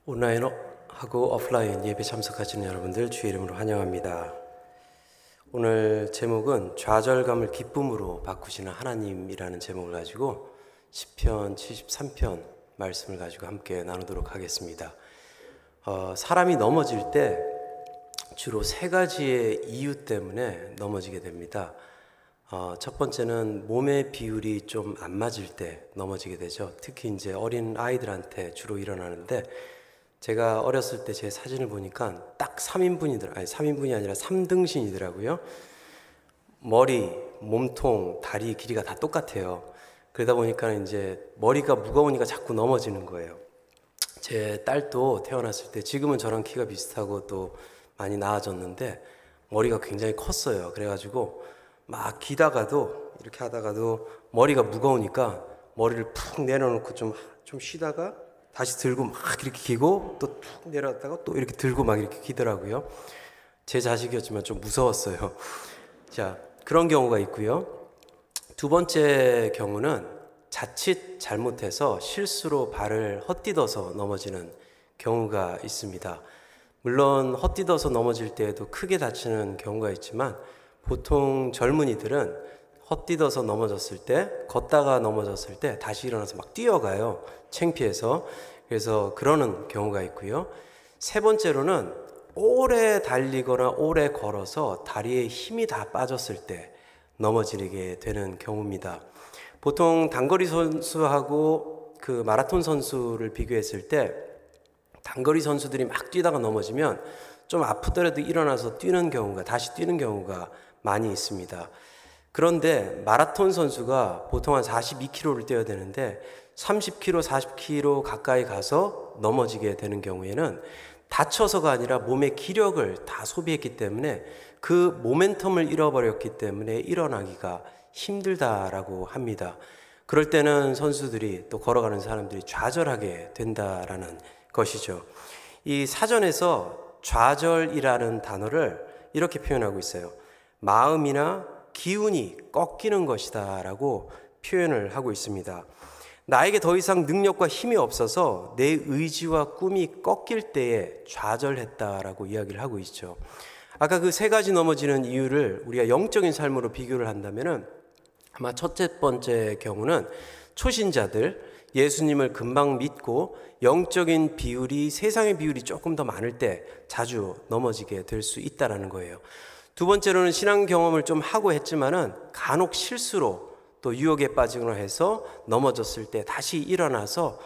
온라인하고 오프라인 예배 참석하시는 여러분들 주의 이름으로 환영합니다. 오늘 제목은 좌절감을 기쁨으로 바꾸시는 하나님이라는 제목을 가지고 시편 73편 말씀을 가지고 함께 나누도록 하겠습니다. 사람이 넘어질 때 주로 세 가지의 이유 때문에 넘어지게 됩니다. 첫 번째는 몸의 비율이 좀 안 맞을 때 넘어지게 되죠. 특히 이제 어린 아이들한테 주로 일어나는데, 제가 어렸을 때 제 사진을 보니까 딱 3인분이 아니라 3등신이더라고요. 머리, 몸통, 다리 길이가 다 똑같아요. 그러다 보니까 이제 머리가 무거우니까 자꾸 넘어지는 거예요. 제 딸도 태어났을 때 지금은 저랑 키가 비슷하고 또 많이 나아졌는데 머리가 굉장히 컸어요. 그래가지고 막 기다가도 이렇게 하다가도 머리가 무거우니까 머리를 푹 내려놓고 좀 쉬다가 다시 들고 막 이렇게 기고 또 툭 내려놨다가 또 이렇게 들고 막 이렇게 기더라고요. 제 자식이었지만 좀 무서웠어요. 자, 그런 경우가 있고요. 두 번째 경우는 자칫 잘못해서 실수로 발을 헛디뎌서 넘어지는 경우가 있습니다. 물론 헛디뎌서 넘어질 때에도 크게 다치는 경우가 있지만 보통 젊은이들은 헛디뎌서 넘어졌을 때, 걷다가 넘어졌을 때 다시 일어나서 막 뛰어가요. 창피해서. 그래서 그러는 경우가 있고요. 세 번째로는 오래 달리거나 오래 걸어서 다리에 힘이 다 빠졌을 때 넘어지게 되는 경우입니다. 보통 단거리 선수하고 그 마라톤 선수를 비교했을 때 단거리 선수들이 막 뛰다가 넘어지면 좀 아프더라도 일어나서 다시 뛰는 경우가 많이 있습니다. 그런데 마라톤 선수가 보통 한 42km를 뛰어야 되는데 30km, 40km 가까이 가서 넘어지게 되는 경우에는 다쳐서가 아니라 몸의 기력을 다 소비했기 때문에 그 모멘텀을 잃어버렸기 때문에 일어나기가 힘들다라고 합니다. 그럴 때는 선수들이, 또 걸어가는 사람들이 좌절하게 된다라는 것이죠. 이 사전에서 좌절이라는 단어를 이렇게 표현하고 있어요. 마음이나 기운이 꺾이는 것이다 라고 표현을 하고 있습니다. 나에게 더 이상 능력과 힘이 없어서 내 의지와 꿈이 꺾일 때에 좌절했다라고 이야기를 하고 있죠. 아까 그 세 가지 넘어지는 이유를 우리가 영적인 삶으로 비교를 한다면은 아마 첫째 번째 경우는 초신자들, 예수님을 금방 믿고 영적인 비율이, 세상의 비율이 조금 더 많을 때 자주 넘어지게 될 수 있다는 거예요. 두 번째로는 신앙 경험을 좀 하고 했지만은 간혹 실수로 또 유혹에 빠지거나 해서 넘어졌을 때 다시 일어나서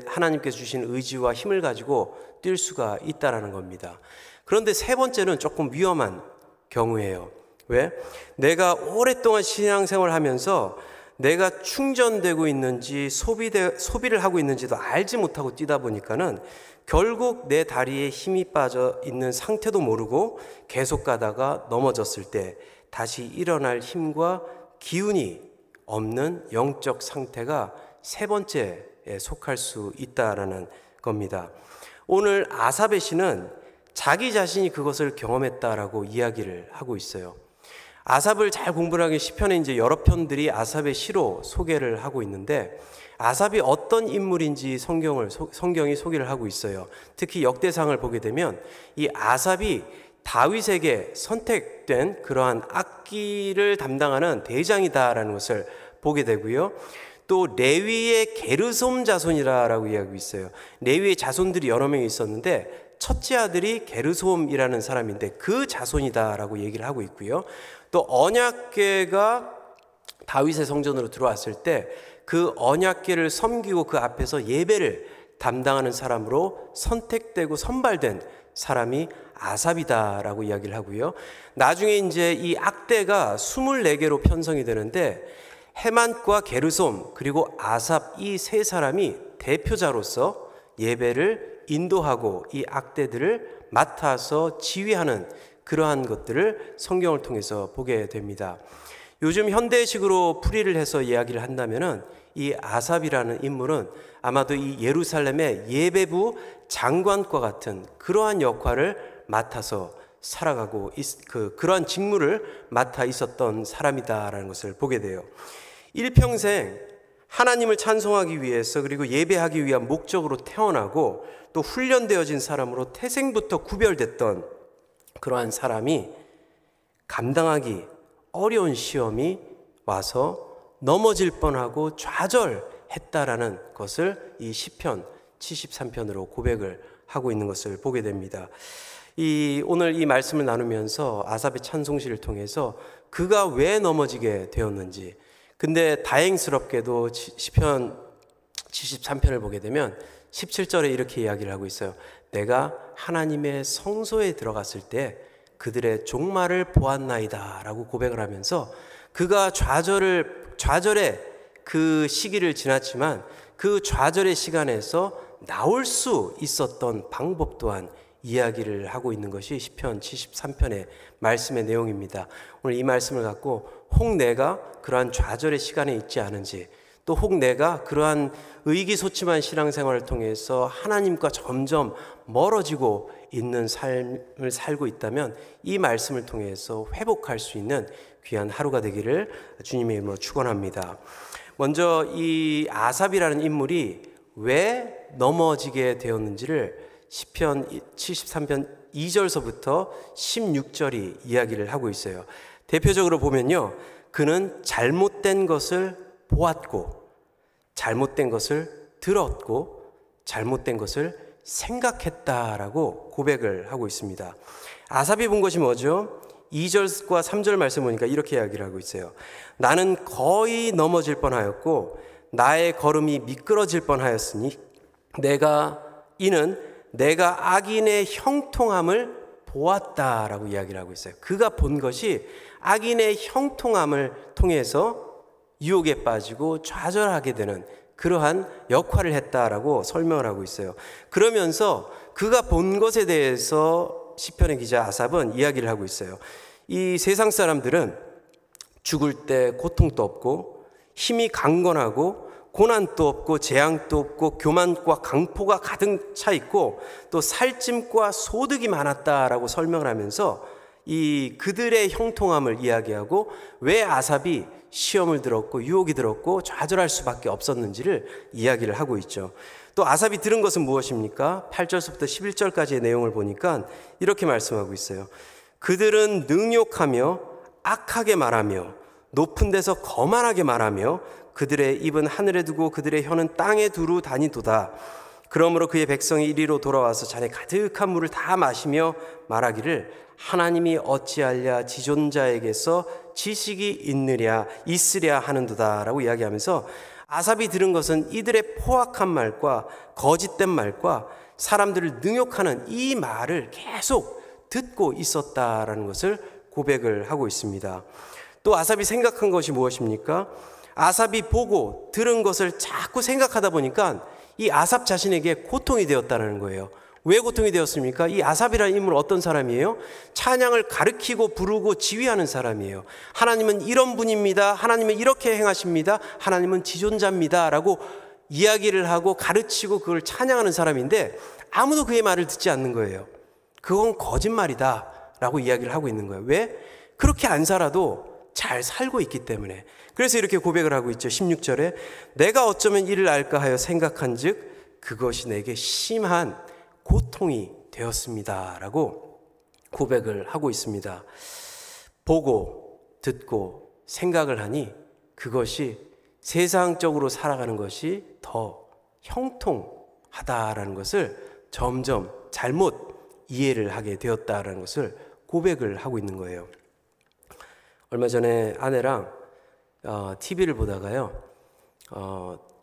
하나님께서 주신 의지와 힘을 가지고 뛸 수가 있다는 겁니다. 그런데 세 번째는 조금 위험한 경우예요. 왜? 내가 오랫동안 신앙생활을 하면서 내가 충전되고 있는지 소비를 하고 있는지도 알지 못하고 뛰다 보니까는 결국 내 다리에 힘이 빠져 있는 상태도 모르고 계속 가다가 넘어졌을 때 다시 일어날 힘과 기운이 없는 영적 상태가 세 번째에 속할 수 있다라는 겁니다. 오늘 아사베 시는 자기 자신이 그것을 경험했다라고 이야기를 하고 있어요. 아삽을 잘 공부를 하기 시편에 이제 여러 편들이 아삽의 시로 소개를 하고 있는데, 아삽이 어떤 인물인지 성경이 소개를 하고 있어요. 특히 역대상을 보게 되면 이 아삽이 다윗에게 선택된 그러한 악기를 담당하는 대장이다라는 것을 보게 되고요. 또 레위의 게르솜 자손이라고 이야기하고 있어요. 레위의 자손들이 여러 명이 있었는데 첫째 아들이 게르솜이라는 사람인데 그 자손이다라고 얘기를 하고 있고요. 또 언약궤가 다윗의 성전으로 들어왔을 때 그 언약궤를 섬기고 그 앞에서 예배를 담당하는 사람으로 선택되고 선발된 사람이 아삽이다라고 이야기를 하고요. 나중에 이제 이 악대가 24개로 편성이 되는데 헤만과 게르솜 그리고 아삽, 이 세 사람이 대표자로서 예배를 인도하고 이 악대들을 맡아서 지휘하는 그러한 것들을 성경을 통해서 보게 됩니다. 요즘 현대식으로 풀이를 해서 이야기를 한다면은 이 아삽이라는 인물은 아마도 이 예루살렘의 예배부 장관과 같은 그러한 역할을 맡아서 살아가고 그러한 직무를 맡아 있었던 사람이다라는 것을 보게 돼요. 일평생 하나님을 찬송하기 위해서 그리고 예배하기 위한 목적으로 태어나고 또 훈련되어진 사람으로 태생부터 구별됐던 그러한 사람이 감당하기 어려운 시험이 와서 넘어질 뻔하고 좌절했다라는 것을 이 시편 73편으로 고백을 하고 있는 것을 보게 됩니다. 오늘 이 말씀을 나누면서 아삽의 찬송시를 통해서 그가 왜 넘어지게 되었는지, 근데 다행스럽게도 시편 73편을 보게 되면 17절에 이렇게 이야기를 하고 있어요. 내가 하나님의 성소에 들어갔을 때 그들의 종말을 보았나이다 라고 고백을 하면서 그가 좌절의 그 시기를 지났지만 그 좌절의 시간에서 나올 수 있었던 방법 또한 이야기를 하고 있는 것이 시편 73편의 말씀의 내용입니다. 오늘 이 말씀을 갖고 혹 내가 그러한 좌절의 시간에 있지 않은지, 또 혹 내가 그러한 의기소침한 신앙생활을 통해서 하나님과 점점 멀어지고 있는 삶을 살고 있다면 이 말씀을 통해서 회복할 수 있는 귀한 하루가 되기를 주님의 이름으로 축원합니다. 먼저 이 아삽이라는 인물이 왜 넘어지게 되었는지를 시편 73편 2절서부터 16절이 이야기를 하고 있어요. 대표적으로 보면요, 그는 잘못된 것을 보았고, 잘못된 것을 들었고, 잘못된 것을 생각했다라고 고백을 하고 있습니다. 아삽이 본 것이 뭐죠? 2절과 3절 말씀 보니까 이렇게 이야기를 하고 있어요. 나는 거의 넘어질 뻔하였고 나의 걸음이 미끄러질 뻔하였으니 이는 내가 악인의 형통함을 보았다라고 이야기를 하고 있어요. 그가 본 것이 악인의 형통함을 통해서 유혹에 빠지고 좌절하게 되는 그러한 역할을 했다라고 설명을 하고 있어요. 그러면서 그가 본 것에 대해서 시편의 기자 아삽은 이야기를 하고 있어요. 이 세상 사람들은 죽을 때 고통도 없고 힘이 강건하고 고난도 없고 재앙도 없고 교만과 강포가 가득 차 있고 또 살찜과 소득이 많았다라고 설명을 하면서 이 그들의 형통함을 이야기하고 왜 아삽이 시험을 들었고 유혹이 들었고 좌절할 수밖에 없었는지를 이야기를 하고 있죠. 또 아삽이 들은 것은 무엇입니까? 8절부터 11절까지의 내용을 보니까 이렇게 말씀하고 있어요. 그들은 능욕하며 악하게 말하며 높은 데서 거만하게 말하며 그들의 입은 하늘에 두고 그들의 혀는 땅에 두루 다니도다. 그러므로 그의 백성이 이리로 돌아와서 잔에 가득한 물을 다 마시며 말하기를 하나님이 어찌하랴 지존자에게서 지식이 있으랴 하는도다 라고 이야기하면서 아삽이 들은 것은 이들의 포악한 말과 거짓된 말과 사람들을 능욕하는 이 말을 계속 듣고 있었다라는 것을 고백을 하고 있습니다. 또 아삽이 생각한 것이 무엇입니까? 아삽이 보고 들은 것을 자꾸 생각하다 보니까 이 아삽 자신에게 고통이 되었다는 거예요. 왜 고통이 되었습니까? 이 아삽이라는 인물은 어떤 사람이에요? 찬양을 가르치고 부르고 지휘하는 사람이에요. 하나님은 이런 분입니다. 하나님은 이렇게 행하십니다. 하나님은 지존자입니다 라고 이야기를 하고 가르치고 그걸 찬양하는 사람인데 아무도 그의 말을 듣지 않는 거예요. 그건 거짓말이다 라고 이야기를 하고 있는 거예요. 왜? 그렇게 안 살아도 잘 살고 있기 때문에. 그래서 이렇게 고백을 하고 있죠. 16절에 내가 어쩌면 이를 알까 하여 생각한즉 그것이 내게 심한 고통이 되었습니다 라고 고백을 하고 있습니다. 보고 듣고 생각을 하니 그것이 세상적으로 살아가는 것이 더 형통하다라는 것을 점점 잘못 이해를 하게 되었다라는 것을 고백을 하고 있는 거예요. 얼마 전에 아내랑 TV를 보다가요,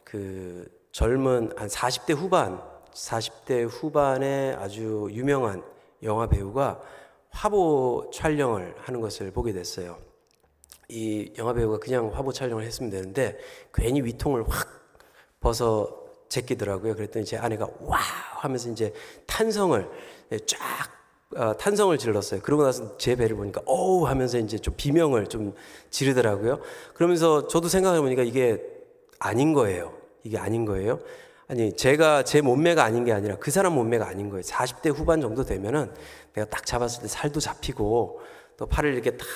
그 젊은 한 40대 후반의 아주 유명한 영화 배우가 화보 촬영을 하는 것을 보게 됐어요. 이 영화 배우가 그냥 화보 촬영을 했으면 되는데 괜히 위통을 확 벗어 제끼더라고요. 그랬더니 제 아내가 와우 하면서 이제 탄성을 질렀어요. 그러고 나서 제 배를 보니까 어우 하면서 이제 좀 비명을 좀 지르더라고요. 그러면서 저도 생각해 보니까 이게 아닌 거예요. 이게 아닌 거예요. 아니 제가 제 몸매가 아닌 게 아니라 그 사람 몸매가 아닌 거예요. 40대 후반 정도 되면은 내가 딱 잡았을 때 살도 잡히고 또 팔을 이렇게 딱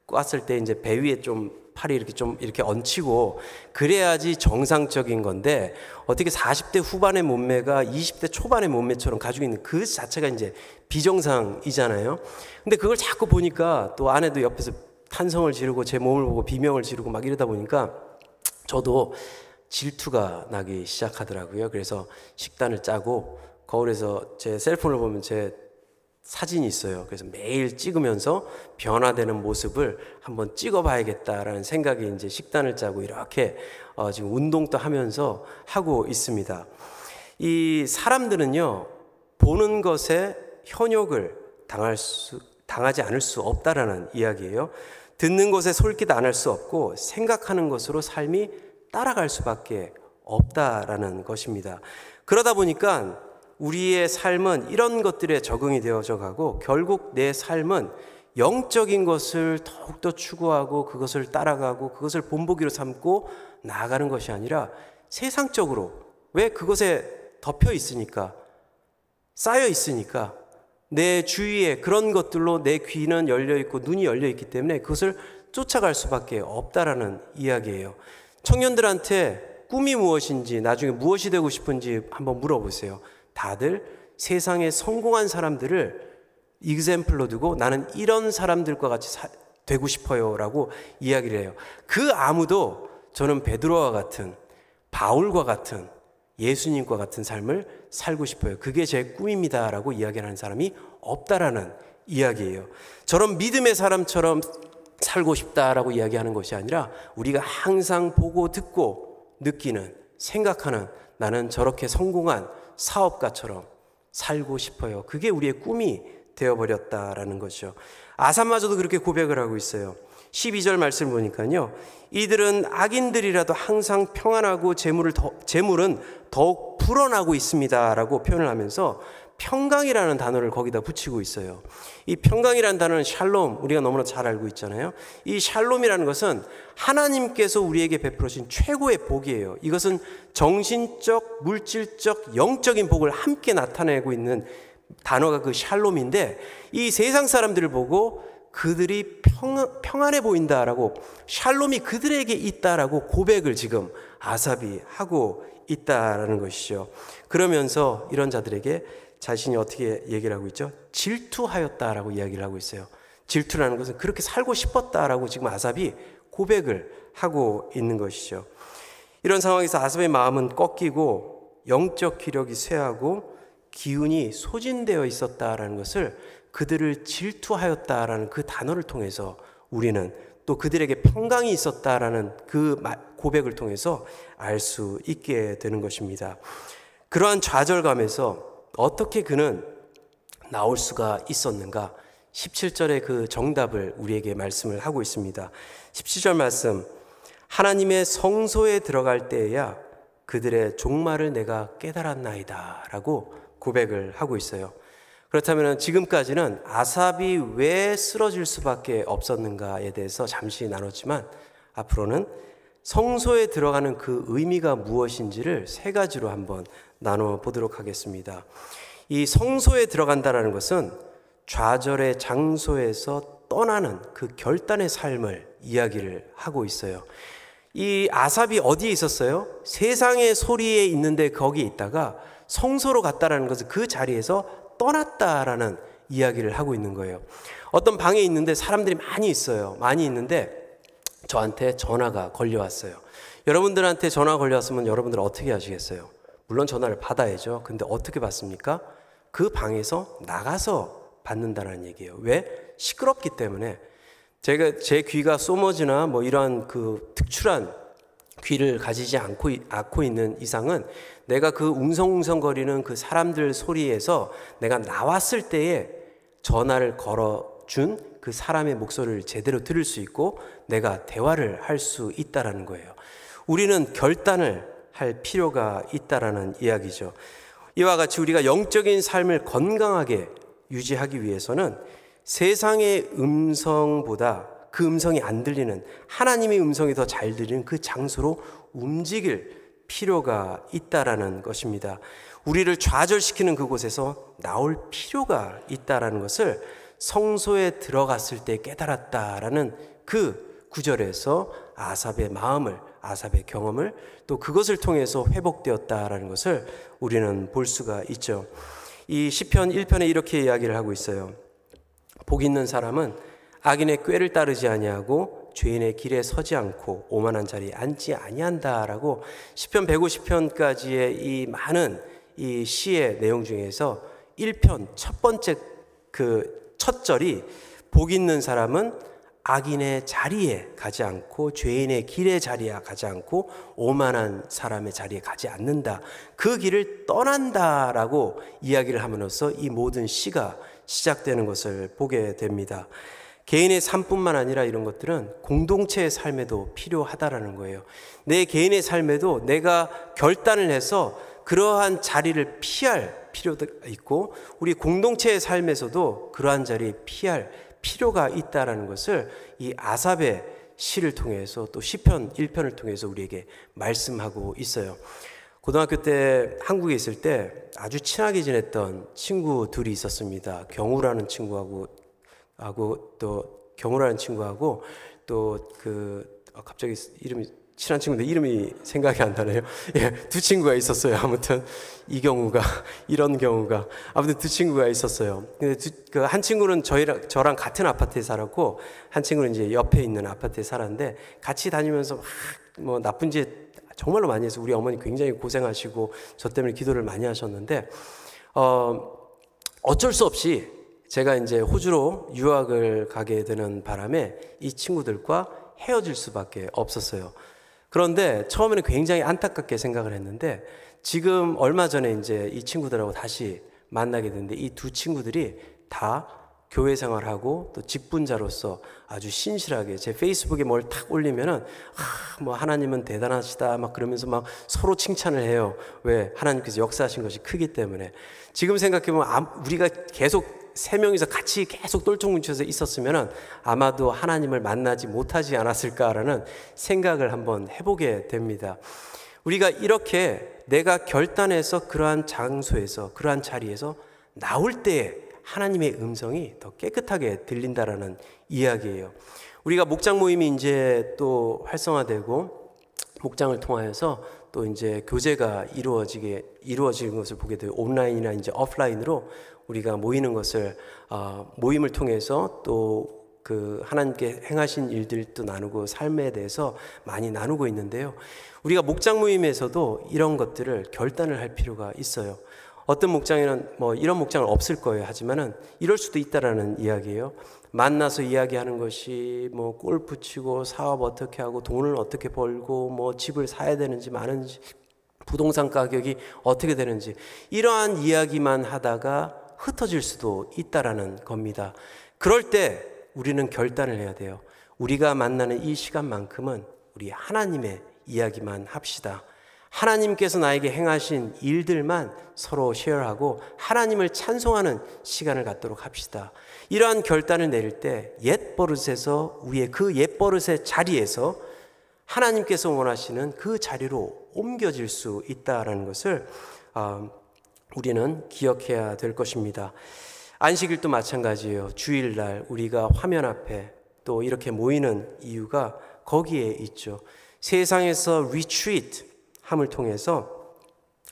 꽈을 때 이제 배 위에 좀 팔이 이렇게 좀 이렇게 얹히고 그래야지 정상적인 건데, 어떻게 40대 후반의 몸매가 20대 초반의 몸매처럼 가지고 있는 그 자체가 이제 비정상이잖아요. 근데 그걸 자꾸 보니까 또 아내도 옆에서 탄성을 지르고 제 몸을 보고 비명을 지르고 막 이러다 보니까 저도 질투가 나기 시작하더라고요. 그래서 식단을 짜고 거울에서 제 셀폰을 보면 제 사진이 있어요. 그래서 매일 찍으면서 변화되는 모습을 한번 찍어봐야겠다라는 생각에 이제 식단을 짜고 이렇게 지금 운동도 하면서 하고 있습니다. 이 사람들은요, 보는 것에 현욕을 당하지 않을 수 없다라는 이야기예요. 듣는 것에 솔깃 안 할 수 없고 생각하는 것으로 삶이 따라갈 수밖에 없다라는 것입니다. 그러다 보니까 우리의 삶은 이런 것들에 적응이 되어져 가고 결국 내 삶은 영적인 것을 더욱더 추구하고 그것을 따라가고 그것을 본보기로 삼고 나아가는 것이 아니라 세상적으로, 왜 그것에 덮여 있으니까, 쌓여 있으니까 내 주위에 그런 것들로 내 귀는 열려 있고 눈이 열려 있기 때문에 그것을 쫓아갈 수밖에 없다라는 이야기예요. 청년들한테 꿈이 무엇인지, 나중에 무엇이 되고 싶은지 한번 물어보세요. 다들 세상에 성공한 사람들을 이그젬플로 두고 나는 이런 사람들과 같이 되고 싶어요 라고 이야기를 해요. 그 아무도 저는 베드로와 같은, 바울과 같은, 예수님과 같은 삶을 살고 싶어요, 그게 제 꿈입니다 라고 이야기하는 사람이 없다라는 이야기예요. 저런 믿음의 사람처럼 살고 싶다라고 이야기하는 것이 아니라 우리가 항상 보고 듣고 느끼는, 생각하는, 나는 저렇게 성공한 사업가처럼 살고 싶어요, 그게 우리의 꿈이 되어버렸다라는 거죠. 아삽마저도 그렇게 고백을 하고 있어요. 12절 말씀을 보니까요, 이들은 악인들이라도 항상 평안하고 재물은 더욱 불어나고 있습니다 라고 표현을 하면서 평강이라는 단어를 거기다 붙이고 있어요. 이 평강이라는 단어는 샬롬, 우리가 너무나 잘 알고 있잖아요. 이 샬롬이라는 것은 하나님께서 우리에게 베풀어주신 최고의 복이에요. 이것은 정신적, 물질적, 영적인 복을 함께 나타내고 있는 단어가 그 샬롬인데, 이 세상 사람들을 보고 그들이 평안해 보인다라고, 샬롬이 그들에게 있다라고 고백을 지금 아삽이 하고 있다라는 것이죠. 그러면서 이런 자들에게 자신이 어떻게 얘기를 하고 있죠? 질투하였다라고 이야기를 하고 있어요. 질투라는 것은 그렇게 살고 싶었다라고 지금 아삽이 고백을 하고 있는 것이죠. 이런 상황에서 아삽의 마음은 꺾이고 영적 기력이 쇠하고 기운이 소진되어 있었다라는 것을, 그들을 질투하였다라는 그 단어를 통해서 우리는 또 그들에게 평강이 있었다라는 그 고백을 통해서 알 수 있게 되는 것입니다. 그러한 좌절감에서 어떻게 그는 나올 수가 있었는가? 17절의 그 정답을 우리에게 말씀을 하고 있습니다. 17절 말씀, 하나님의 성소에 들어갈 때에야 그들의 종말을 내가 깨달았나이다 라고 고백을 하고 있어요. 그렇다면 지금까지는 아삽이 왜 쓰러질 수밖에 없었는가에 대해서 잠시 나눴지만, 앞으로는 성소에 들어가는 그 의미가 무엇인지를 세 가지로 한번 나눠보도록 하겠습니다. 이 성소에 들어간다는 것은 좌절의 장소에서 떠나는 그 결단의 삶을 이야기를 하고 있어요. 이 아삽이 어디에 있었어요? 세상의 소리에 있는데 거기에 있다가 성소로 갔다라는 것은 그 자리에서 떠났다라는 이야기를 하고 있는 거예요. 어떤 방에 있는데 사람들이 많이 있어요. 많이 있는데 저한테 전화가 걸려왔어요. 여러분들한테 전화가 걸려왔으면 여러분들은 어떻게 하시겠어요? 물론 전화를 받아야죠. 근데 어떻게 받습니까? 그 방에서 나가서 받는다는 얘기예요. 왜? 시끄럽기 때문에. 제 귀가 소머즈나 뭐 이러한 그 특출한 귀를 가지지 않고 있는 이상은 내가 그 웅성웅성거리는 그 사람들 소리에서 내가 나왔을 때에 전화를 걸어준 그 사람의 목소리를 제대로 들을 수 있고 내가 대화를 할 수 있다라는 거예요. 우리는 결단을 할 필요가 있다라는 이야기죠. 이와 같이 우리가 영적인 삶을 건강하게 유지하기 위해서는 세상의 음성보다 그 음성이 안 들리는 하나님의 음성이 더 잘 들리는 그 장소로 움직일 필요가 있다라는 것입니다. 우리를 좌절시키는 그곳에서 나올 필요가 있다라는 것을 성소에 들어갔을 때 깨달았다라는 그 구절에서 아삽의 마음을, 아삽의 경험을 또 그것을 통해서 회복되었다라는 것을 우리는 볼 수가 있죠. 이 시편 1편에 이렇게 이야기를 하고 있어요. 복 있는 사람은 악인의 꾀를 따르지 아니하고 죄인의 길에 서지 않고 오만한 자리에 앉지 아니한다라고 시편 150편까지의 이 많은 이 시의 내용 중에서 1편 첫 번째 그 첫 절이 복 있는 사람은 악인의 자리에 가지 않고 죄인의 길의 자리에 가지 않고 오만한 사람의 자리에 가지 않는다. 그 길을 떠난다라고 이야기를 함으로써 이 모든 시가 시작되는 것을 보게 됩니다. 개인의 삶뿐만 아니라 이런 것들은 공동체의 삶에도 필요하다라는 거예요. 내 개인의 삶에도 내가 결단을 해서 그러한 자리를 피할 필요도 있고 우리 공동체의 삶에서도 그러한 자리에 피할 필요가 있다라는 것을 이 아삽의 시를 통해서 또 시편 1편을 통해서 우리에게 말씀하고 있어요. 고등학교 때 한국에 있을 때 아주 친하게 지냈던 친구 둘이 있었습니다. 경우라는 친구하고 또 갑자기 이름이 친한 친구인데 이름이 생각이 안 나네요. 예, 두 친구가 있었어요. 아무튼 이 경우가 이런 경우가 아무튼 두 친구가 있었어요. 근데 한 친구는 저랑 같은 아파트에 살았고 한 친구는 이제 옆에 있는 아파트에 살았는데 같이 다니면서 뭐 나쁜 짓 정말로 많이 해서 우리 어머니 굉장히 고생하시고 저 때문에 기도를 많이 하셨는데 어쩔 수 없이 제가 이제 호주로 유학을 가게 되는 바람에 이 친구들과 헤어질 수밖에 없었어요. 그런데 처음에는 굉장히 안타깝게 생각을 했는데 지금 얼마 전에 이제 이 친구들하고 다시 만나게 됐는데 이 두 친구들이 다 교회 생활하고 또 직분자로서 아주 신실하게 제 페이스북에 뭘 탁 올리면은 뭐 하나님은 대단하시다 막 그러면서 막 서로 칭찬을 해요. 왜? 하나님께서 역사하신 것이 크기 때문에. 지금 생각해보면 우리가 계속 세 명이서 같이 계속 똘뚱뭉쳐서 있었으면 아마도 하나님을 만나지 못하지 않았을까라는 생각을 한번 해보게 됩니다. 우리가 이렇게 내가 결단해서 그러한 장소에서 그러한 자리에서 나올 때에 하나님의 음성이 더 깨끗하게 들린다라는 이야기예요. 우리가 목장 모임이 이제 또 활성화되고 목장을 통하여서 또 이제 교제가 이루어지는 것을 보게 돼요. 온라인이나 이제 오프라인으로 우리가 모이는 것을 모임을 통해서 또 그 하나님께 행하신 일들도 나누고 삶에 대해서 많이 나누고 있는데요. 우리가 목장 모임에서도 이런 것들을 결단을 할 필요가 있어요. 어떤 목장에는 뭐 이런 목장은 없을 거예요. 하지만은 이럴 수도 있다라는 이야기예요. 만나서 이야기하는 것이 뭐 골프 치고 사업 어떻게 하고 돈을 어떻게 벌고 뭐 집을 사야 되는지 마는지 부동산 가격이 어떻게 되는지 이러한 이야기만 하다가 흩어질 수도 있다라는 겁니다. 그럴 때 우리는 결단을 해야 돼요. 우리가 만나는 이 시간만큼은 우리 하나님의 이야기만 합시다. 하나님께서 나에게 행하신 일들만 서로 쉐어하고 하나님을 찬송하는 시간을 갖도록 합시다. 이러한 결단을 내릴 때 옛 버릇에서 우리의 그 옛 버릇의 자리에서 하나님께서 원하시는 그 자리로 옮겨질 수 있다는 것을 우리는 기억해야 될 것입니다. 안식일도 마찬가지예요. 주일날 우리가 화면 앞에 또 이렇게 모이는 이유가 거기에 있죠. 세상에서 리트리트 함을 통해서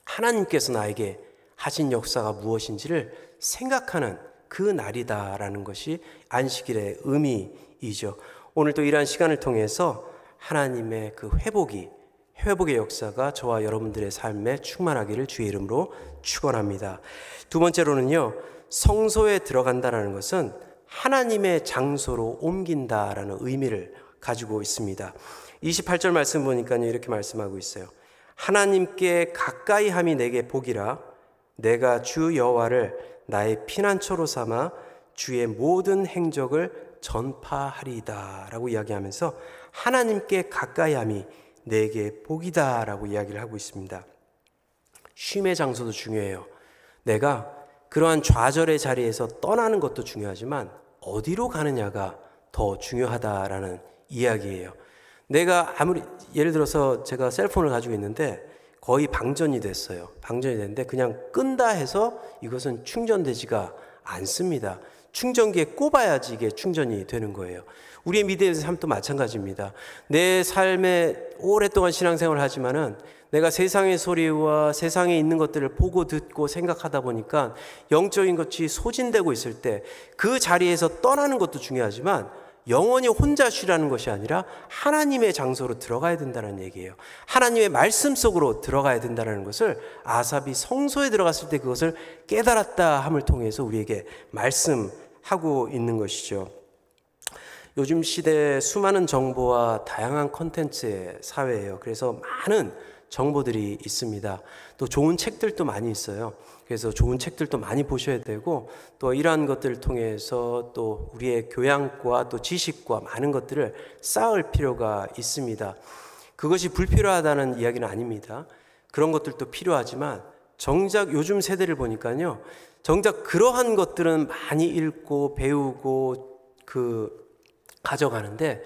하나님께서 나에게 하신 역사가 무엇인지를 생각하는 그 날이다라는 것이 안식일의 의미이죠. 오늘 또 이러한 시간을 통해서 하나님의 그 회복의 역사가 저와 여러분들의 삶에 충만하기를 주의 이름으로 축원합니다. 두 번째로는요, 성소에 들어간다는 것은 하나님의 장소로 옮긴다라는 의미를 가지고 있습니다. 28절 말씀 보니까요, 이렇게 말씀하고 있어요. 하나님께 가까이 함이 내게 복이라. 내가 주 여호와를 나의 피난처로 삼아 주의 모든 행적을 전파하리이다 라고 이야기하면서 하나님께 가까이 함이 내게 복이다 라고 이야기를 하고 있습니다. 쉼의 장소도 중요해요. 내가 그러한 좌절의 자리에서 떠나는 것도 중요하지만 어디로 가느냐가 더 중요하다라는 이야기예요. 내가 예를 들어서 제가 셀폰을 가지고 있는데 거의 방전이 됐어요. 방전이 됐는데 그냥 끈다 해서 이것은 충전되지가 않습니다. 충전기에 꼽아야지 이게 충전이 되는 거예요. 우리의 믿음의 삶도 마찬가지입니다. 내 삶에 오랫동안 신앙생활을 하지만은 내가 세상의 소리와 세상에 있는 것들을 보고 듣고 생각하다 보니까 영적인 것이 소진되고 있을 때 그 자리에서 떠나는 것도 중요하지만 영원히 혼자 쉬라는 것이 아니라 하나님의 장소로 들어가야 된다는 얘기예요. 하나님의 말씀 속으로 들어가야 된다는 것을 아삽이 성소에 들어갔을 때 그것을 깨달았다 함을 통해서 우리에게 말씀하고 있는 것이죠. 요즘 시대에 수많은 정보와 다양한 콘텐츠의 사회예요. 그래서 많은 정보들이 있습니다. 또 좋은 책들도 많이 있어요. 그래서 좋은 책들도 많이 보셔야 되고 또 이러한 것들을 통해서 또 우리의 교양과 또 지식과 많은 것들을 쌓을 필요가 있습니다. 그것이 불필요하다는 이야기는 아닙니다. 그런 것들도 필요하지만 정작 요즘 세대를 보니까요, 정작 그러한 것들은 많이 읽고 배우고 가져가는데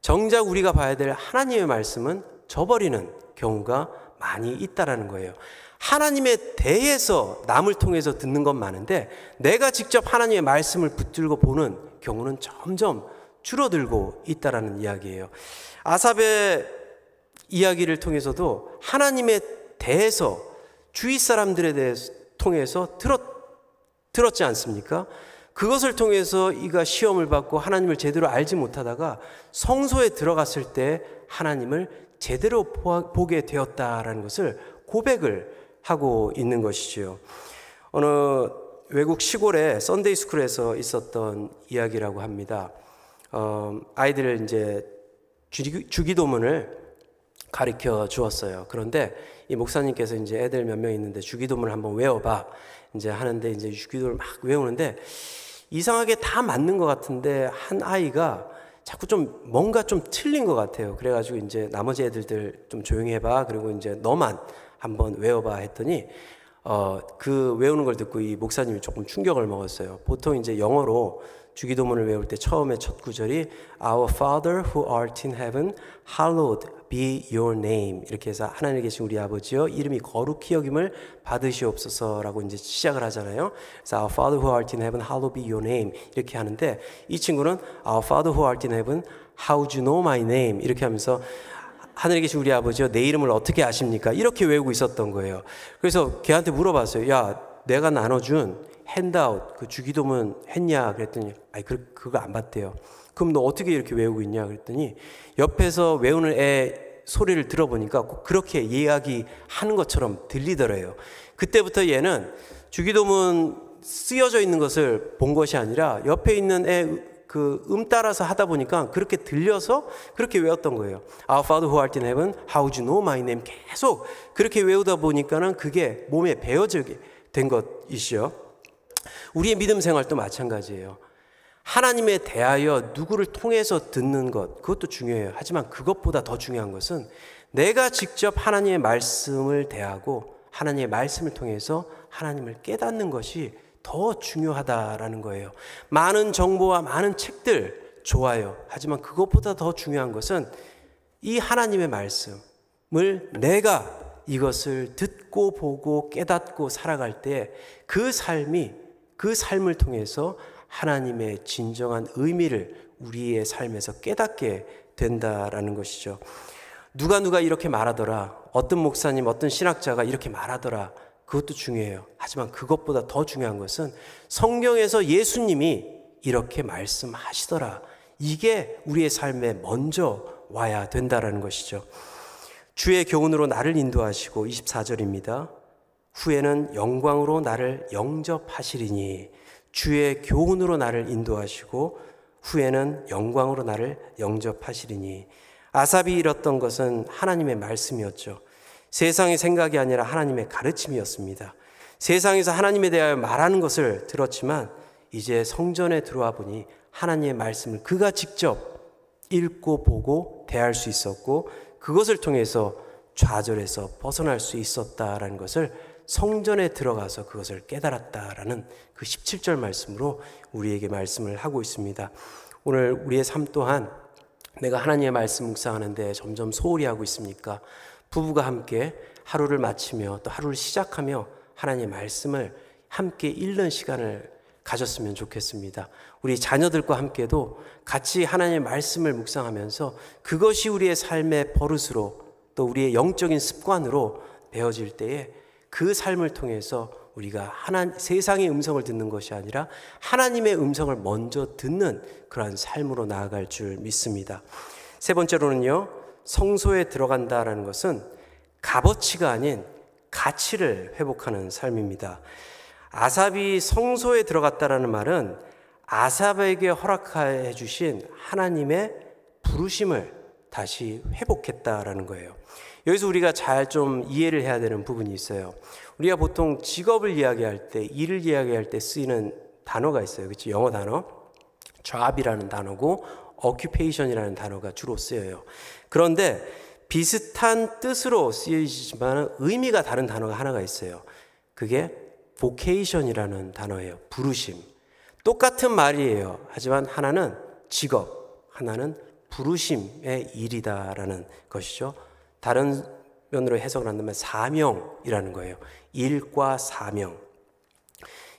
정작 우리가 봐야 될 하나님의 말씀은 저버리는 경우가 많이 있다라는 거예요. 하나님에 대해서 남을 통해서 듣는 건 많은데 내가 직접 하나님의 말씀을 붙들고 보는 경우는 점점 줄어들고 있다라는 이야기예요. 아삽의 이야기를 통해서도 하나님에 대해서 주위 사람들에 대해서 통해서 들었지 않습니까? 그것을 통해서 이가 시험을 받고 하나님을 제대로 알지 못하다가 성소에 들어갔을 때 하나님을 제대로 보게 되었다라는 것을 고백을 하고 있는 것이지요. 어느 외국 시골의 썬데이 스쿨에서 있었던 이야기라고 합니다. 아이들을 이제 주기도문을 가르쳐 주었어요. 그런데 이 목사님께서 이제 애들 몇 명 있는데 주기도문을 한번 외워봐 이제 하는데 이제 주기도문을 막 외우는데 이상하게 다 맞는 것 같은데 한 아이가 자꾸 좀 뭔가 좀 틀린 것 같아요. 그래가지고 이제 나머지 애들들 좀 조용히 해봐. 그리고 이제 너만 한번 외워봐 했더니 그 외우는 걸 듣고 이 목사님이 조금 충격을 먹었어요. 보통 이제 영어로 주기도문을 외울 때 처음에 첫 구절이 Our Father who art in heaven, hallowed be your name. 이렇게 해서 하나님에 계신 우리 아버지여 이름이 거룩히 여김을 받으시옵소서라고 이제 시작을 하잖아요. 그래서 Our Father who art in heaven, hallowed be your name 이렇게 하는데 이 친구는 Our Father who art in heaven, how do you know my name 이렇게 하면서 하늘에 계신 우리 아버지여 내 이름을 어떻게 아십니까? 이렇게 외우고 있었던 거예요. 그래서 걔한테 물어봤어요. 야, 내가 나눠준 핸드아웃 그 주기도문 했냐 그랬더니 아니 그거 안 봤대요. 그럼 너 어떻게 이렇게 외우고 있냐 그랬더니 옆에서 외우는 애 소리를 들어보니까 꼭 그렇게 이야기하는 것처럼 들리더래요. 그때부터 얘는 주기도문 쓰여져 있는 것을 본 것이 아니라 옆에 있는 애 따라서 하다 보니까 그렇게 들려서 그렇게 외웠던 거예요. Our Father who art in heaven, how do you know my name? 계속 그렇게 외우다 보니까는 그게 몸에 배어지게 된 것이죠. 우리의 믿음 생활도 마찬가지예요. 하나님에 대하여 누구를 통해서 듣는 것, 그것도 중요해요. 하지만 그것보다 더 중요한 것은 내가 직접 하나님의 말씀을 대하고 하나님의 말씀을 통해서 하나님을 깨닫는 것이 더 중요하다라는 거예요. 많은 정보와 많은 책들 좋아요. 하지만 그것보다 더 중요한 것은 이 하나님의 말씀을 내가 이것을 듣고 보고 깨닫고 살아갈 때 그 삶을 통해서 하나님의 진정한 의미를 우리의 삶에서 깨닫게 된다라는 것이죠. 누가 이렇게 말하더라. 어떤 목사님, 어떤 신학자가 이렇게 말하더라. 그것도 중요해요. 하지만 그것보다 더 중요한 것은 성경에서 예수님이 이렇게 말씀하시더라. 이게 우리의 삶에 먼저 와야 된다라는 것이죠. 주의 교훈으로 나를 인도하시고 24절입니다. 후에는 영광으로 나를 영접하시리니 주의 교훈으로 나를 인도하시고 후에는 영광으로 나를 영접하시리니 아삽이 잃었던 것은 하나님의 말씀이었죠. 세상의 생각이 아니라 하나님의 가르침이었습니다. 세상에서 하나님에 대하여 말하는 것을 들었지만 이제 성전에 들어와 보니 하나님의 말씀을 그가 직접 읽고 보고 대할 수 있었고 그것을 통해서 좌절에서 벗어날 수 있었다라는 것을 성전에 들어가서 그것을 깨달았다라는 그 17절 말씀으로 우리에게 말씀을 하고 있습니다. 오늘 우리의 삶 또한 내가 하나님의 말씀 묵상하는데 점점 소홀히 하고 있습니까? 부부가 함께 하루를 마치며 또 하루를 시작하며 하나님의 말씀을 함께 읽는 시간을 가졌으면 좋겠습니다. 우리 자녀들과 함께도 같이 하나님의 말씀을 묵상하면서 그것이 우리의 삶의 버릇으로 또 우리의 영적인 습관으로 되어질 때에 그 삶을 통해서 우리가 세상의 음성을 듣는 것이 아니라 하나님의 음성을 먼저 듣는 그러한 삶으로 나아갈 줄 믿습니다. 세 번째로는요, 성소에 들어간다라는 것은 값어치가 아닌 가치를 회복하는 삶입니다. 아삽이 성소에 들어갔다라는 말은 아삽에게 허락해 주신 하나님의 부르심을 다시 회복했다라는 거예요. 여기서 우리가 잘 좀 이해를 해야 되는 부분이 있어요. 우리가 보통 직업을 이야기할 때, 일을 이야기할 때 쓰이는 단어가 있어요. 그렇죠? 영어 단어. job이라는 단어고 occupation이라는 단어가 주로 쓰여요. 그런데 비슷한 뜻으로 쓰여지지만 의미가 다른 단어가 하나가 있어요. 그게 vocation이라는 단어예요. 부르심. 똑같은 말이에요. 하지만 하나는 직업, 하나는 부르심의 일이다라는 것이죠. 다른 면으로 해석을 한다면 사명이라는 거예요. 일과 사명.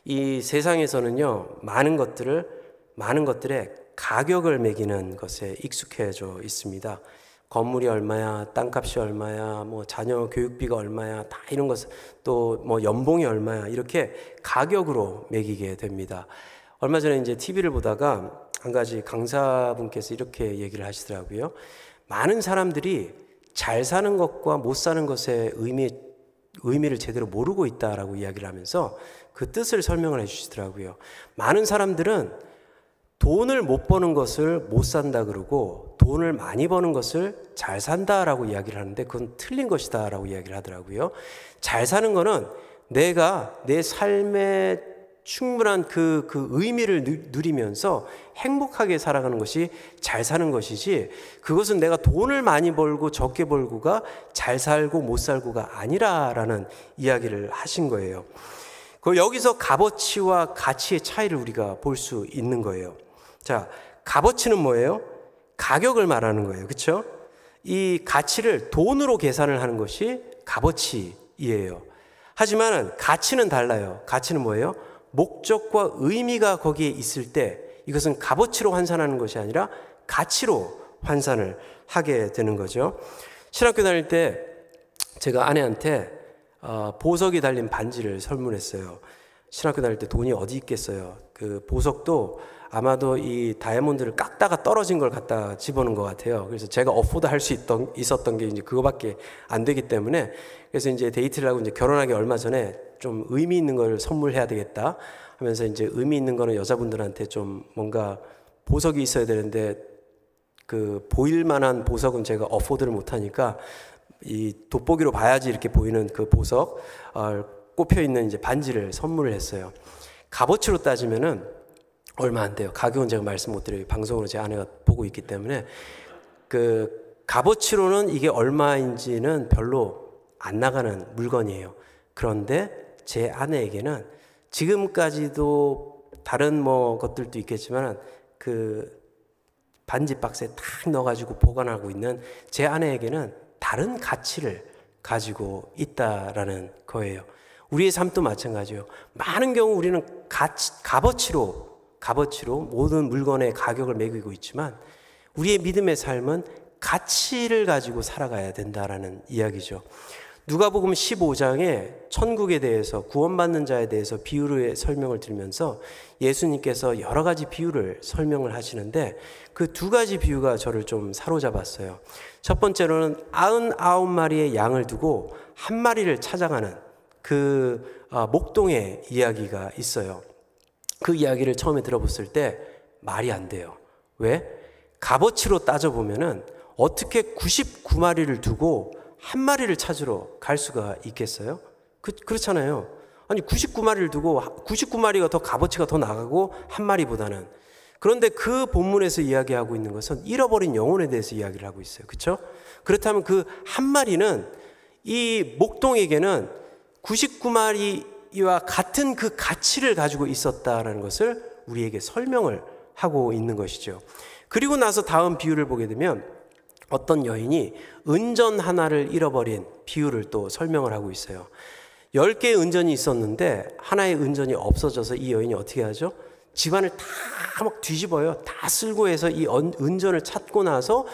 이 세상에서는요, 많은 것들의 가격을 매기는 것에 익숙해져 있습니다. 건물이 얼마야, 땅값이 얼마야, 뭐 자녀 교육비가 얼마야, 다 이런 것, 또 뭐 연봉이 얼마야, 이렇게 가격으로 매기게 됩니다. 얼마 전에 이제 TV를 보다가 한 가지 강사분께서 이렇게 얘기를 하시더라고요. 많은 사람들이 잘 사는 것과 못 사는 것의 의미를 제대로 모르고 있다라고 이야기를 하면서 그 뜻을 설명을 해주시더라고요. 많은 사람들은 돈을 못 버는 것을 못 산다 그러고 돈을 많이 버는 것을 잘 산다라고 이야기를 하는데 그건 틀린 것이다라고 이야기를 하더라고요. 잘 사는 거는 내가 내 삶의 충분한 그 의미를 누리면서 행복하게 살아가는 것이 잘 사는 것이지, 그것은 내가 돈을 많이 벌고 적게 벌고가 잘 살고 못 살고가 아니라라는 이야기를 하신 거예요. 여기서 값어치와 가치의 차이를 우리가 볼 수 있는 거예요. 자, 값어치는 뭐예요? 가격을 말하는 거예요. 그렇죠? 이 가치를 돈으로 계산을 하는 것이 값어치이에요. 하지만 가치는 달라요. 가치는 뭐예요? 목적과 의미가 거기에 있을 때 이것은 값어치로 환산하는 것이 아니라 가치로 환산을 하게 되는 거죠. 신학교 다닐 때 제가 아내한테 보석이 달린 반지를 선물했어요. 신학교 다닐 때 돈이 어디 있겠어요. 그 보석도 아마도 이 다이아몬드를 깎다가 떨어진 걸 갖다 집어넣은 것 같아요. 그래서 제가 어포드 할 수 있었던 게 이제 그거밖에 안 되기 때문에, 그래서 이제 데이트를 하고 이제 결혼하기 얼마 전에 좀 의미 있는 걸 선물해야 되겠다 하면서 이제 의미 있는 거는 여자분들한테 좀 뭔가 보석이 있어야 되는데 그 보일 만한 보석은 제가 어포드를 못 하니까 이 돋보기로 봐야지 이렇게 보이는 그 보석 꼽혀 있는 이제 반지를 선물을 했어요. 값어치로 따지면은 얼마 안 돼요. 가격은 제가 말씀 못 드려요. 방송으로 제 아내가 보고 있기 때문에. 그 값어치로는 이게 얼마인지는 별로 안 나가는 물건이에요. 그런데 제 아내에게는 지금까지도 다른 뭐 것들도 있겠지만 그 반지 박스에 탁 넣어가지고 보관하고 있는 제 아내에게는 다른 가치를 가지고 있다라는 거예요. 우리의 삶도 마찬가지예요. 많은 경우 우리는 값어치로 모든 물건의 가격을 매기고 있지만 우리의 믿음의 삶은 가치를 가지고 살아가야 된다라는 이야기죠. 누가복음 15장에 천국에 대해서, 구원받는 자에 대해서 비유를 설명을 들으면서 예수님께서 여러 가지 비유를 설명을 하시는데 그 두 가지 비유가 저를 좀 사로잡았어요. 첫 번째로는 99마리의 양을 두고 한 마리를 찾아가는 그 목동의 이야기가 있어요. 그 이야기를 처음에 들어봤을 때 말이 안 돼요. 왜? 값어치로 따져보면은 어떻게 99마리를 두고 한 마리를 찾으러 갈 수가 있겠어요? 그렇잖아요. 아니 99마리를 두고 99마리가 더 값어치가 더 나가고 한 마리보다는. 그런데 그 본문에서 이야기하고 있는 것은 잃어버린 영혼에 대해서 이야기를 하고 있어요. 그렇죠? 그렇다면 그 한 마리는 이 목동에게는 99마리와 같은 그 가치를 가지고 있었다라는 것을 우리에게 설명을 하고 있는 것이죠. 그리고 나서 다음 비유를 보게 되면 어떤 여인이 은전 하나를 잃어버린 비유를 또 설명을 하고 있어요. 10개의 은전이 있었는데 하나의 은전이 없어져서 이 여인이 어떻게 하죠? 집안을 다 막 뒤집어요. 다 쓸고 해서 이 은전을 찾고 나서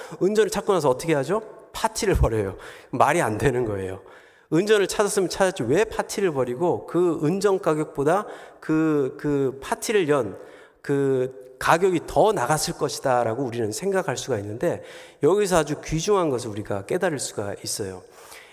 어떻게 하죠? 파티를 벌여요. 말이 안 되는 거예요. 은전을 찾았으면 찾았지 왜 파티를 벌이고 그 은전 가격보다 그 파티를 연 그 가격이 더 나갔을 것이다 라고 우리는 생각할 수가 있는데, 여기서 아주 귀중한 것을 우리가 깨달을 수가 있어요.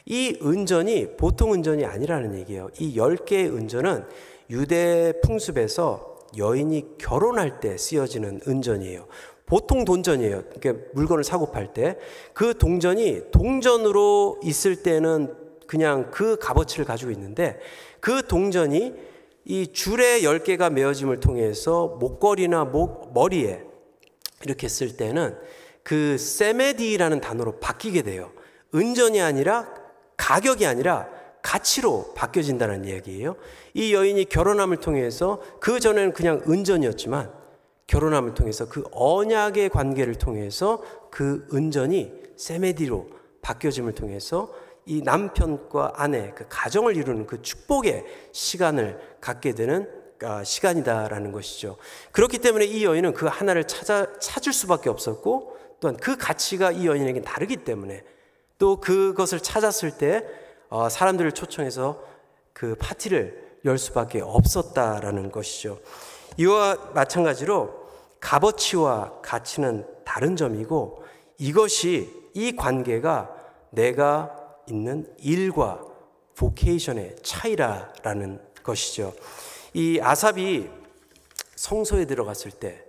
이 은전이 보통 은전이 아니라는 얘기예요. 이 10개의 은전은 유대 풍습에서 여인이 결혼할 때 쓰여지는 은전이에요. 보통 돈전이에요. 그러니까 물건을 사고 팔 때 그 동전으로 있을 때는 그냥 그 값어치를 가지고 있는데, 그 동전이 이 줄에 10개가 메어짐을 통해서 목걸이나 머리에 이렇게 쓸 때는 그 세메디라는 단어로 바뀌게 돼요. 은전이 아니라 가격이 아니라 가치로 바뀌어진다는 이야기예요. 이 여인이 결혼함을 통해서, 그 전에는 그냥 은전이었지만 결혼함을 통해서 그 언약의 관계를 통해서 그 은전이 세메디로 바뀌어짐을 통해서 이 남편과 아내, 그 가정을 이루는 그 축복의 시간을 갖게 되는 시간이다라는 것이죠. 그렇기 때문에 이 여인은 그 하나를 찾을 수밖에 없었고, 또한 그 가치가 이 여인에게 다르기 때문에 또 그것을 찾았을 때 사람들을 초청해서 그 파티를 열 수밖에 없었다라는 것이죠. 이와 마찬가지로 값어치와 가치는 다른 점이고, 이 관계가 내가 있는 일과 보케이션의 차이라는 것이죠. 이 아삽이 성소에 들어갔을 때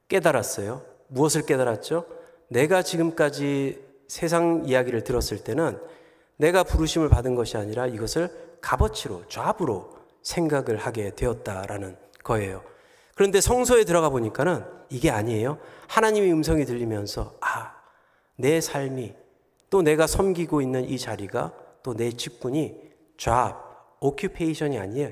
깨달았어요. 무엇을 깨달았죠? 내가 지금까지 세상 이야기를 들었을 때는 내가 부르심을 받은 것이 아니라 이것을 값어치로, 잡으로 생각을 하게 되었다라는 거예요. 그런데 성소에 들어가 보니까는 이게 아니에요. 하나님의 음성이 들리면서 내 삶이, 또 내가 섬기고 있는 이 자리가, 또 내 직분이 job, occupation이 아니에요.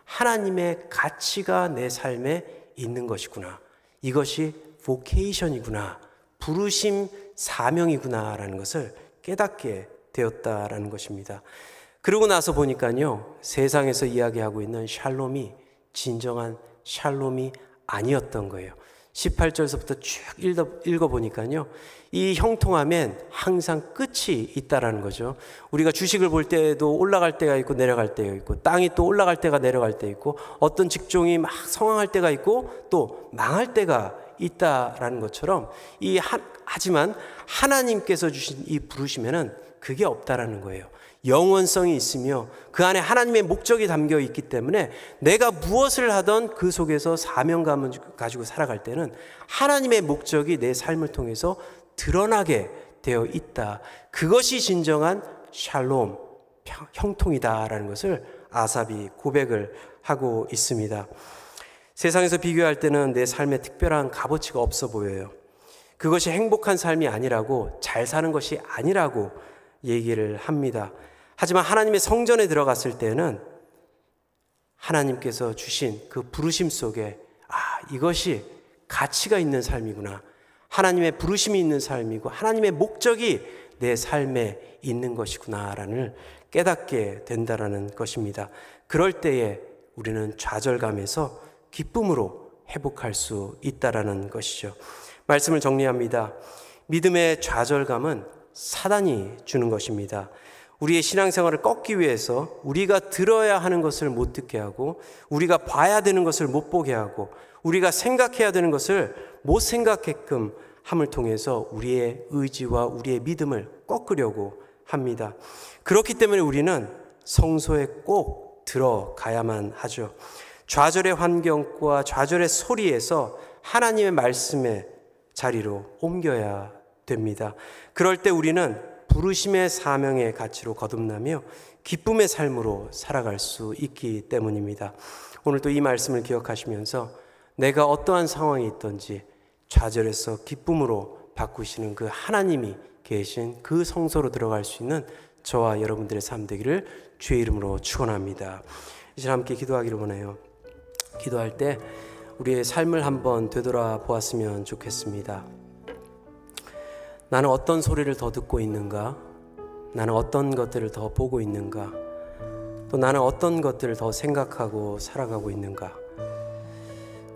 하나님의 가치가 내 삶에 있는 것이구나. 이것이 vocation이구나. 부르심, 사명이구나라는 것을 깨닫게 되었다라는 것입니다. 그러고 나서 보니까요, 세상에서 이야기하고 있는 샬롬이 진정한 샬롬이 아니었던 거예요. 18절서부터 쭉 읽어보니까요, 이 형통함엔 항상 끝이 있다라는 거죠. 우리가 주식을 볼 때도 올라갈 때가 있고 내려갈 때가 있고, 땅이 또 올라갈 때가 내려갈 때 있고, 어떤 직종이 막 성황할 때가 있고 또 망할 때가 있다라는 것처럼, 하지만 하나님께서 주신 이 부르심에는 그게 없다라는 거예요. 영원성이 있으며 그 안에 하나님의 목적이 담겨 있기 때문에 내가 무엇을 하던 그 속에서 사명감을 가지고 살아갈 때는 하나님의 목적이 내 삶을 통해서 드러나게 되어 있다. 그것이 진정한 샬롬, 형통이다라는 것을 아삽이 고백을 하고 있습니다. 세상에서 비교할 때는 내 삶에 특별한 값어치가 없어 보여요. 그것이 행복한 삶이 아니라고, 잘 사는 것이 아니라고 얘기를 합니다. 하지만 하나님의 성전에 들어갔을 때는 하나님께서 주신 그 부르심 속에 이것이 가치가 있는 삶이구나. 하나님의 부르심이 있는 삶이고 하나님의 목적이 내 삶에 있는 것이구나라는 깨닫게 된다라는 것입니다. 그럴 때에 우리는 좌절감에서 기쁨으로 회복할 수 있다라는 것이죠. 말씀을 정리합니다. 믿음의 좌절감은 사단이 주는 것입니다. 우리의 신앙생활을 꺾기 위해서 우리가 들어야 하는 것을 못 듣게 하고, 우리가 봐야 되는 것을 못 보게 하고, 우리가 생각해야 되는 것을 못 생각게끔 함을 통해서 우리의 의지와 우리의 믿음을 꺾으려고 합니다. 그렇기 때문에 우리는 성소에 꼭 들어가야만 하죠. 좌절의 환경과 좌절의 소리에서 하나님의 말씀의 자리로 옮겨야 됩니다. 그럴 때 우리는 부르심의 사명의 가치로 거듭나며 기쁨의 삶으로 살아갈 수 있기 때문입니다. 오늘 또 이 말씀을 기억하시면서 내가 어떠한 상황이 있든지 좌절에서 기쁨으로 바꾸시는 그 하나님이 계신 그 성소로 들어갈 수 있는 저와 여러분들의 삶 되기를 주의 이름으로 축원합니다. 이제 함께 기도하기를 원해요. 기도할 때 우리의 삶을 한번 되돌아보았으면 좋겠습니다. 나는 어떤 소리를 더 듣고 있는가? 나는 어떤 것들을 더 보고 있는가? 또 또 나는 어떤 것들을 더 생각하고 살아가고 있는가?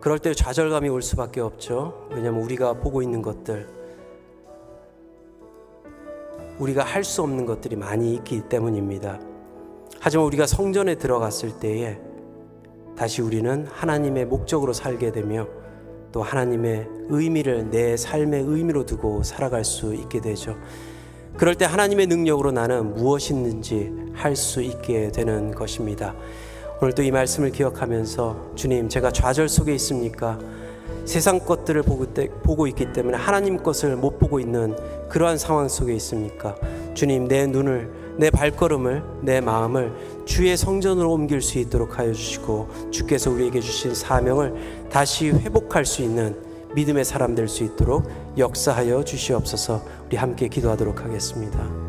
그럴 때 좌절감이 올 수밖에 없죠. 왜냐하면 우리가 보고 있는 것들, 우리가 할 수 없는 것들이 많이 있기 때문입니다. 하지만 우리가 성전에 들어갔을 때에 다시 우리는 하나님의 목적으로 살게 되며 또 하나님의 의미를 내 삶의 의미로 두고 살아갈 수 있게 되죠. 그럴 때 하나님의 능력으로 나는 무엇이든지 할 수 있게 되는 것입니다. 오늘 또 이 말씀을 기억하면서 주님, 제가 좌절 속에 있습니까? 세상 것들을 보고 있기 때문에 하나님 것을 못 보고 있는 그러한 상황 속에 있습니까? 주님, 내 눈을, 내 발걸음을, 내 마음을 주의 성전으로 옮길 수 있도록 하여 주시고 주께서 우리에게 주신 사명을 다시 회복할 수 있는 믿음의 사람 될 수 있도록 역사하여 주시옵소서. 우리 함께 기도하도록 하겠습니다.